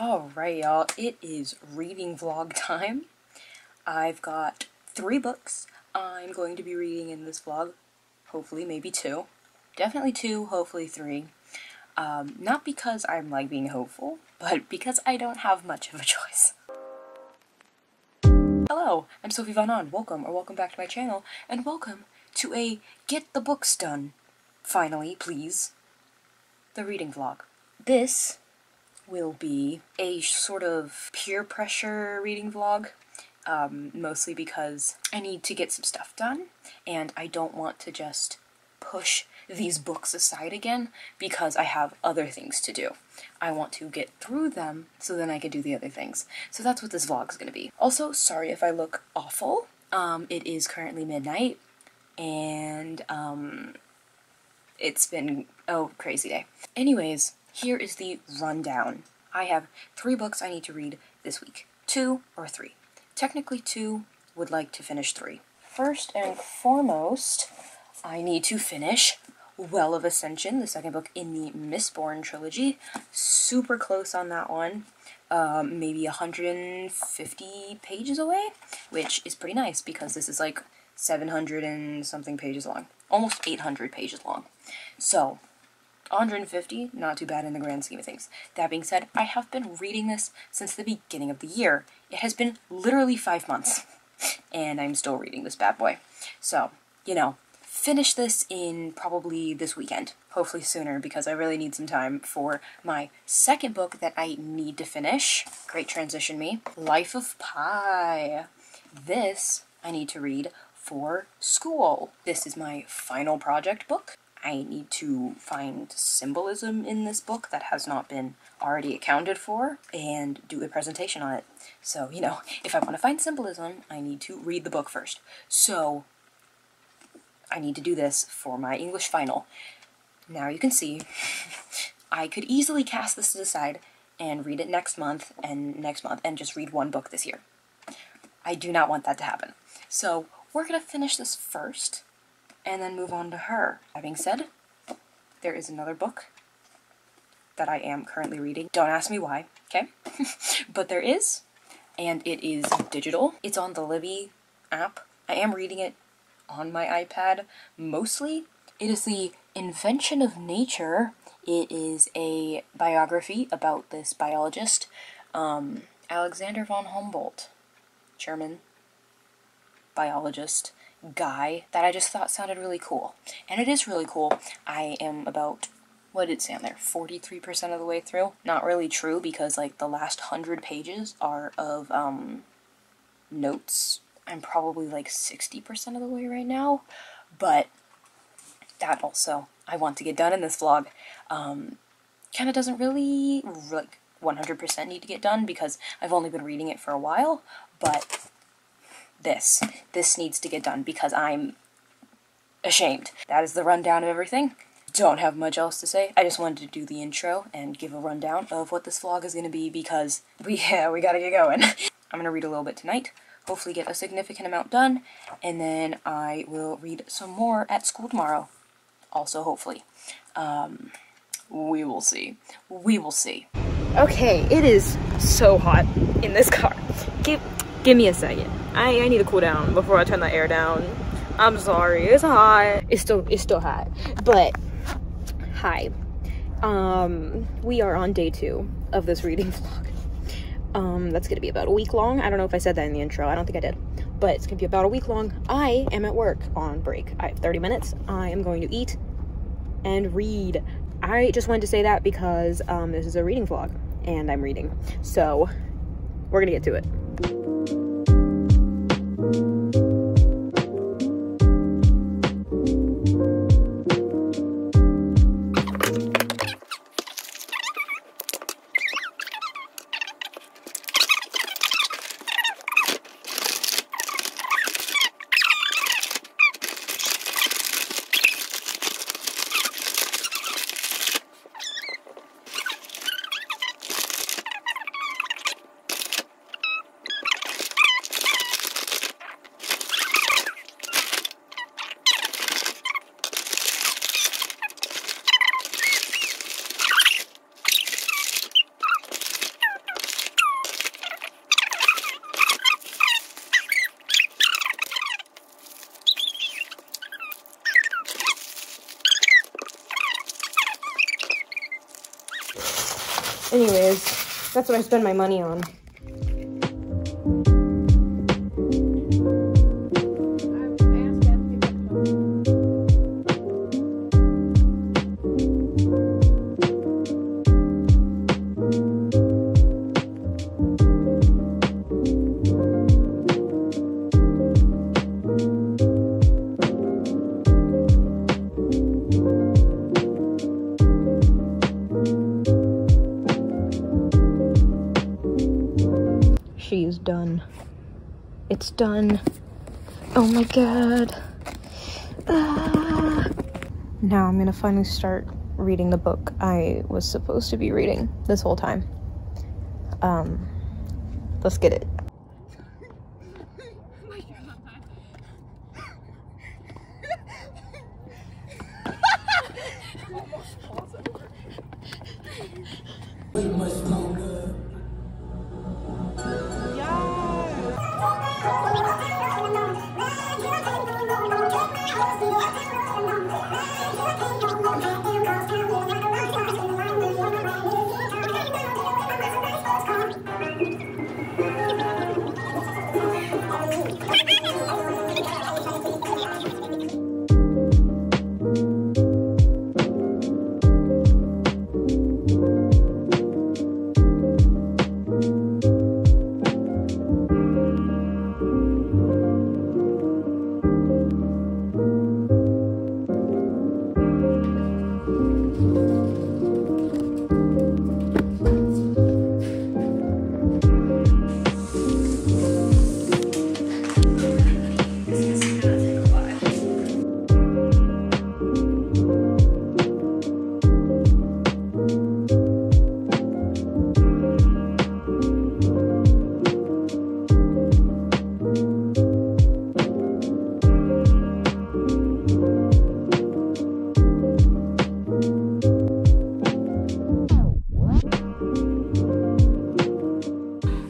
Alright, y'all, it is reading vlog time. I've got 3 books I'm going to be reading in this vlog. Hopefully, maybe 2. Definitely 2, hopefully 3. Not because I'm like being hopeful, but because I don't have much of a choice. Hello, I'm Sophie Van On. Welcome back to my channel, and welcome to a Get the Books Done, finally, please, the reading vlog. This will be a sort of peer pressure reading vlog, mostly because I need to get some stuff done, and I don't want to just push these books aside again because I have other things to do. I want to get through them so then I can do the other things. So that's what this vlog is going to be. Also, sorry if I look awful. It is currently midnight, and it's been a crazy day. Anyways, here is the rundown. I have 3 books I need to read this week. 2 or 3. Technically 2, would like to finish 3. First and foremost, I need to finish Well of Ascension, the 2nd book in the Mistborn trilogy. Super close on that one. Maybe 150 pages away, which is pretty nice because this is like 700 and something pages long. Almost 800 pages long. So, 150, not too bad in the grand scheme of things. That being said, I have been reading this since the beginning of the year. It has been literally 5 months, and I'm still reading this bad boy. So, you know, finish this in probably this weekend. Hopefully sooner, because I really need some time for my 2nd book that I need to finish. Great transition me. Life of Pi. This I need to read for school. This is my final project book. I need to find symbolism in this book that has not been already accounted for and do a presentation on it. So, you know, if I want to find symbolism, I need to read the book first. So, I need to do this for my English final. Now you can see, I could easily cast this to the side and read it next month and just read 1 book this year. I do not want that to happen. So, we're going to finish this first, and then move on to her. That being said, there is another book that I am currently reading. Don't ask me why, okay? But there is, and it is digital. It's on the Libby app. I am reading it on my iPad, mostly. It is The Invention of Nature. It is a biography about this biologist, Alexander von Humboldt, German biologist guy that I just thought sounded really cool. And it is really cool. I am about, what did it say on there, 43% of the way through? Not really true, because like the last 100 pages are of notes. I'm probably like 60% of the way right now, but that also I want to get done in this vlog. Kind of doesn't really like 100% need to get done because I've only been reading it for a while, but this needs to get done because I'm ashamed. That is the rundown of everything. Don't have much else to say. I just wanted to do the intro and give a rundown of what this vlog is going to be because we gotta get going. I'm going to read a little bit tonight, hopefully get a significant amount done, and then I will read some more at school tomorrow. Also, hopefully. We will see. We will see. Okay, it is so hot in this car. Give me a second. I need to cool down before I turn the air down. I'm sorry, it's hot. It's still hot. But hi. We are on day 2 of this reading vlog. That's gonna be about a week long. I don't know if I said that in the intro. I don't think I did. But it's gonna be about a week long. I am at work on break. I have 30 minutes. I am going to eat and read. I just wanted to say that because this is a reading vlog and I'm reading. So we're gonna get to it. Anyways, that's what I spend my money on. She's done. It's done. Oh my god. Now I'm gonna finally start reading the book I was supposed to be reading this whole time. Let's get it.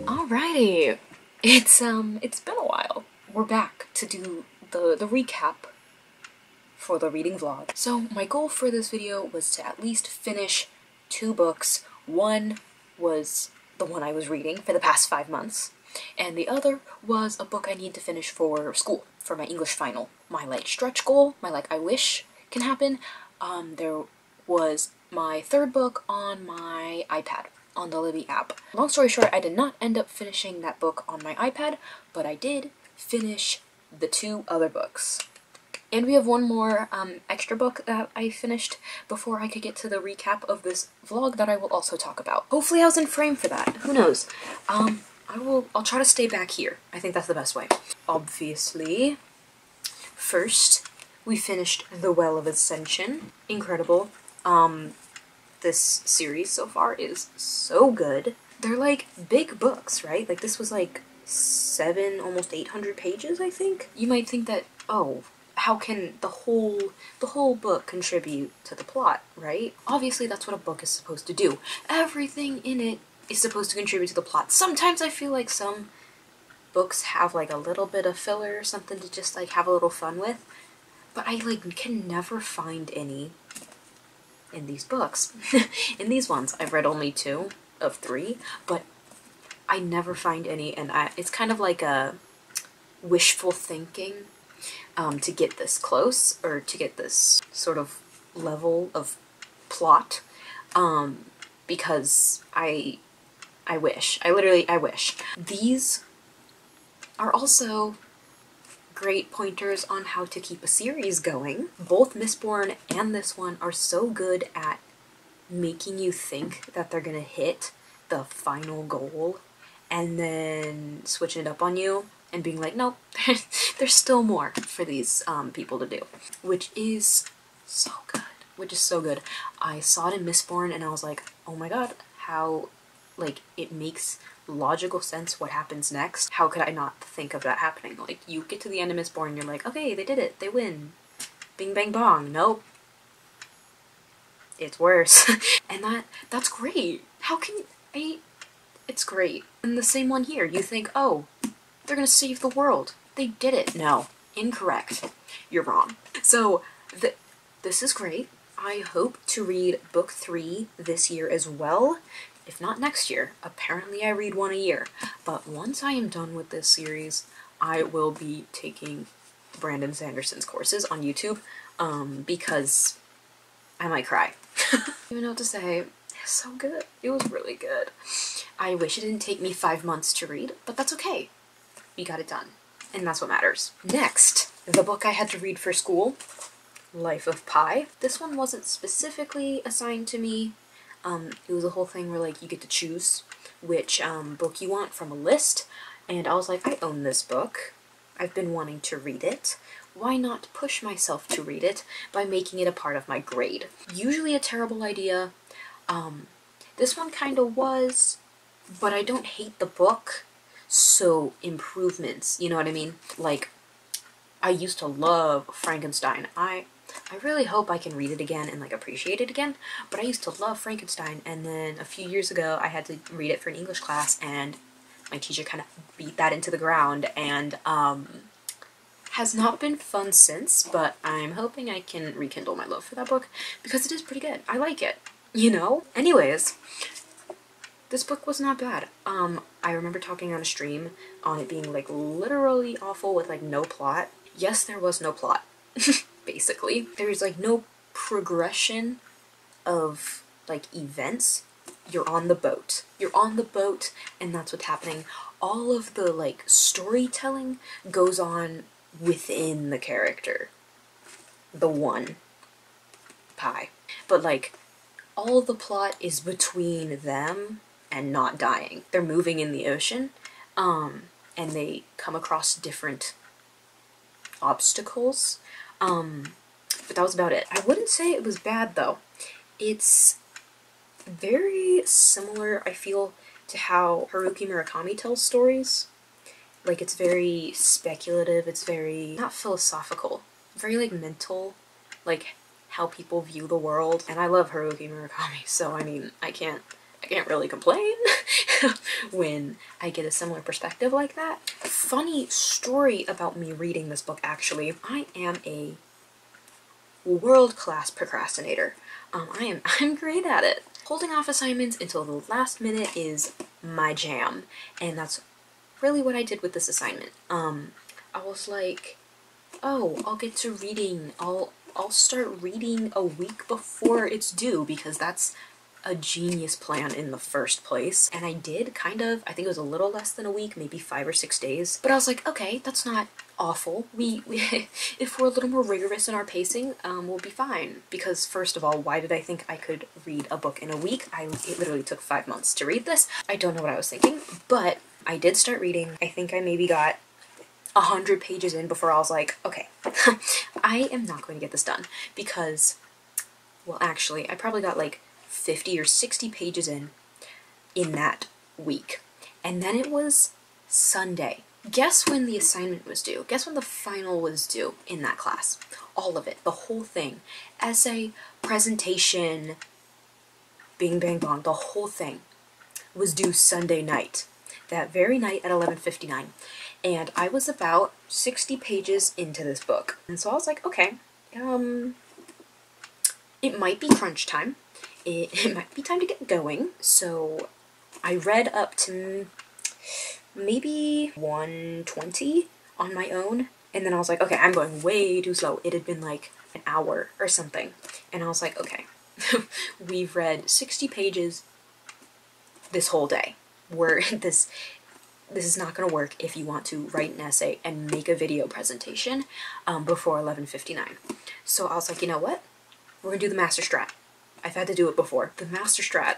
Alrighty, it's been a while. We're back to do the recap for the reading vlog. So my goal for this video was to at least finish 2 books. One was the one I was reading for the past 5 months, and the other was a book I need to finish for school, for my English final. My like stretch goal, my like I wish can happen. There was my 3rd book on my iPad, on the Libby app. Long story short, I did not end up finishing that book on my iPad, but I did finish the 2 other books. And we have one more extra book that I finished before I could get to the recap of this vlog that I will also talk about. Hopefully I was in frame for that. Who knows? I'll try to stay back here. I think that's the best way. Obviously, first we finished The Well of Ascension. Incredible. This series so far is so good. They're like big books, right? Like this was like 7, almost 800 pages, I think. You might think that, oh, how can the whole book contribute to the plot, right? Obviously that's what a book is supposed to do. Everything in it is supposed to contribute to the plot. Sometimes I feel like some books have like a little bit of filler or something to just like have a little fun with, but I like can never find any in these books. In these ones, I've read only 2 of 3, but I never find any, and it's kind of like a wishful thinking to get this close, or to get this sort of level of plot, because I wish. I wish. These are also great pointers on how to keep a series going. Both Mistborn and this one are so good at making you think that they're gonna hit the final goal and then switching it up on you and being like, nope, there's still more for these people to do, which is so good. I saw it in Mistborn and I was like, oh my god, how, like, it makes logical sense what happens next. How could I not think of that happening? Like, you get to the end of Mistborn and you're like, okay, they did it, they win. Bing bang bong. Nope. It's worse. And that's great. How can it's great. And the same one here. You think, oh, they're gonna save the world. They did it. No. Incorrect. You're wrong. So, this is great. I hope to read book 3 this year as well. if not next year. Apparently I read one a year. But once I am done with this series, I will be taking Brandon Sanderson's courses on YouTube, because I might cry. I don't even know what to say. It's so good. It was really good. I wish it didn't take me 5 months to read, but that's okay. We got it done. And that's what matters. Next, the book I had to read for school, Life of Pi. This one wasn't specifically assigned to me. It was a whole thing where, like, you get to choose which book you want from a list, and I was like, I own this book. I've been wanting to read it. Why not push myself to read it by making it a part of my grade? Usually a terrible idea. This one kind of was, but I don't hate the book, so improvements, you know what I mean? Like, I used to love Frankenstein. I really hope I can read it again and, like, appreciate it again, but I used to love Frankenstein, and then a few years ago I had to read it for an English class, and my teacher kind of beat that into the ground, and has not been fun since, but I'm hoping I can rekindle my love for that book, because it is pretty good. I like it, you know? Anyways, this book was not bad. I remember talking on a stream on it being, like, literally awful with, like, no plot. Yes, there was no plot. Basically. There's, like, no progression of, like, events. You're on the boat. You're on the boat, and that's what's happening. All of the, like, storytelling goes on within the character. The one. Pi. But, like, all the plot is between them and not dying. They're moving in the ocean, and they come across different obstacles. But that was about it. I wouldn't say it was bad, though. It's very similar, I feel, to how Haruki Murakami tells stories. Like, it's very speculative, it's very, not philosophical, very, like, mental, like, how people view the world. And I love Haruki Murakami, so, I mean, I can't really complain when I get a similar perspective like that. Funny story about me reading this book, actually. I am a world-class procrastinator. I'm great at it. Holding off assignments until the last minute is my jam, and that's really what I did with this assignment. I was like, oh, I'll get to reading, I'll start reading a week before it's due, because that's a genius plan in the first place. And I did, kind of. I think it was a little less than a week, maybe 5 or 6 days. But I was like, okay, that's not awful. We if we're a little more rigorous in our pacing, we'll be fine. Because first of all, why did I think I could read a book in a week? It literally took 5 months to read this. I don't know what I was thinking, but I did start reading. I think I maybe got 100 pages in before I was like, okay, I am not going to get this done, because, well, actually, I probably got like 50 or 60 pages in that week. And then it was Sunday. Guess when the assignment was due? Guess when the final was due in that class? All of it, the whole thing. Essay, presentation, bing bang bong, the whole thing was due Sunday night. That very night at 11:59. And I was about 60 pages into this book. And so I was like, okay, it might be crunch time. It might be time to get going. So I read up to maybe 120 on my own. And then I was like, okay, I'm going way too slow. It had been like an hour or something. And I was like, okay, we've read 60 pages this whole day. This is not going to work if you want to write an essay and make a video presentation before 11:59. So I was like, you know what? We're going to do the master strat. I've had to do it before. The master strat,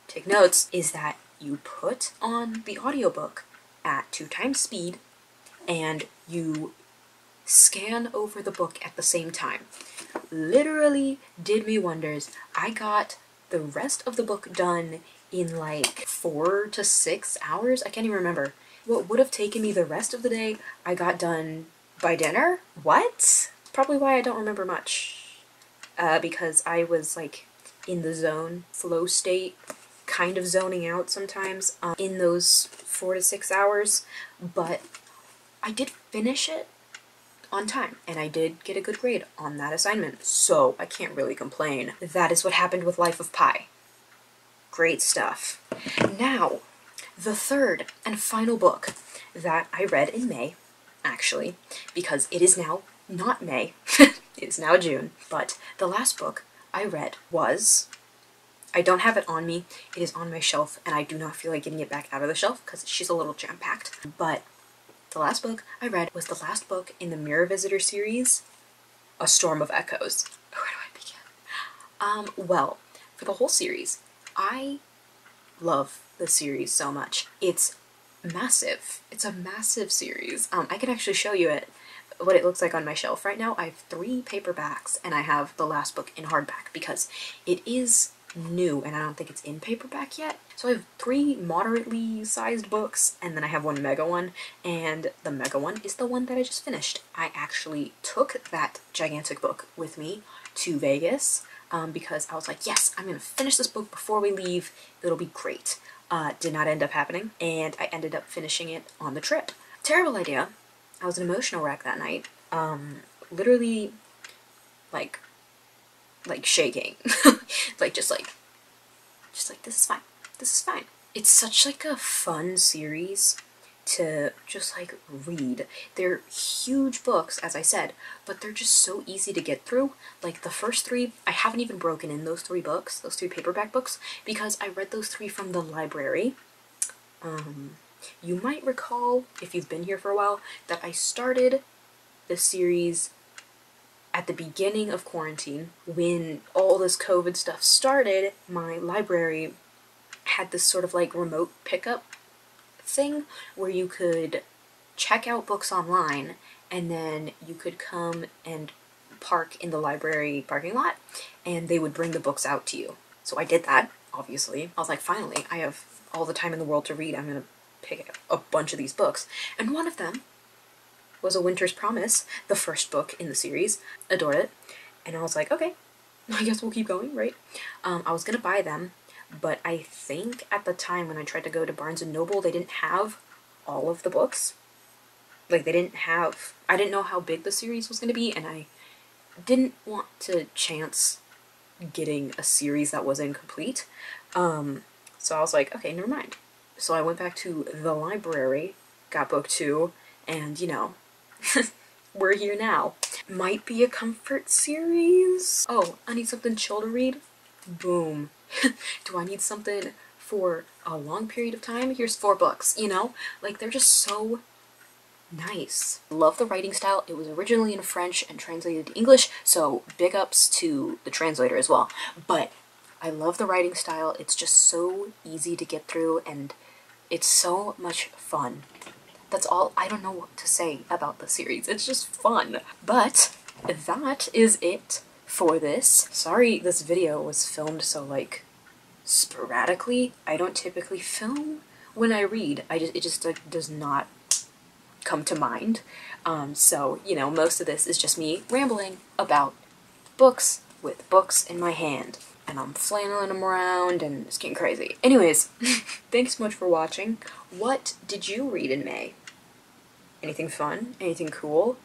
take notes, is that you put on the audiobook at 2 times speed and you scan over the book at the same time. Literally did me wonders. I got the rest of the book done in like 4 to 6 hours. I can't even remember. What would have taken me the rest of the day, I got done by dinner? What? Probably why I don't remember much. Because I was like in the zone, flow state, kind of zoning out sometimes in those 4 to 6 hours. But I did finish it on time, and I did get a good grade on that assignment, so I can't really complain. That is what happened with Life of Pi. Great stuff. Now, the third and final book that I read in May, actually, because it is now not May, it is now June, but the last book I read was, I don't have it on me, it is on my shelf, and I do not feel like getting it back out of the shelf because she's a little jam-packed, but the last book I read was the last book in the Mirror Visitor series, A Storm of Echoes. Where do I begin? Well, for the whole series, I love the series so much. It's massive. It's a massive series. I can actually show you what it looks like on my shelf right now. I have 3 paperbacks and I have the last book in hardback because it is new and I don't think it's in paperback yet. So I have 3 moderately sized books and then I have one mega one, and the mega one is the one that I just finished. I actually took that gigantic book with me to Vegas because I was like, yes, I'm gonna finish this book before we leave. It'll be great. Did not end up happening, and I ended up finishing it on the trip. Terrible idea. I was an emotional wreck that night. Literally, like shaking. just like, this is fine. This is fine. It's such like a fun series to just like read. They're huge books, as I said, but they're just so easy to get through. Like the first 3, I haven't even broken in those 3 books, those 3 paperback books, because I read those 3 from the library. You might recall, if you've been here for a while, that I started the series at the beginning of quarantine. When all this COVID stuff started, my library had this sort of like remote pickup thing where you could check out books online and then you could come and park in the library parking lot and they would bring the books out to you. So I did that, obviously. I was like, finally, I have all the time in the world to read. I'm gonna pick a bunch of these books. And one of them was A Winter's Promise, the first book in the series. Adored it. And I was like, okay, I guess we'll keep going, right? I was gonna buy them, but I think at the time when I tried to go to Barnes & Noble, they didn't have all of the books. Like, they didn't have... I didn't know how big the series was going to be, and I didn't want to chance getting a series that was incomplete. So I was like, okay, never mind. So I went back to the library, got book 2, and, you know, we're here now. Might be a comfort series. Oh, I need something chill to read? Boom. Do I need something for a long period of time? Here's 4 books, you know? Like, they're just so nice. Love the writing style. It was originally in French and translated to English, so big ups to the translator as well. But I love the writing style. It's just so easy to get through and it's so much fun. That's all. I don't know what to say about the series. It's just fun. But that is it for this. Sorry this video was filmed so like sporadically. I don't typically film when I read. It just like does not come to mind. So, you know, most of this is just me rambling about books with books in my hand. And I'm flailing them around and it's getting crazy. Anyways, thanks so much for watching. What did you read in May? Anything fun? Anything cool?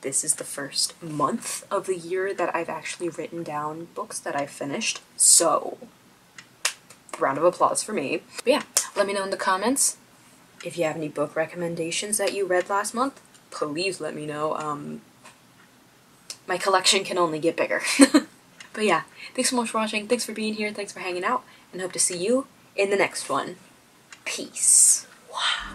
This is the first month of the year that I've actually written down books that I've finished. So, round of applause for me. But yeah, let me know in the comments if you have any book recommendations that you read last month. Please let me know. My collection can only get bigger. But yeah, thanks so much for watching, thanks for being here, thanks for hanging out, and hope to see you in the next one. Peace. Wow.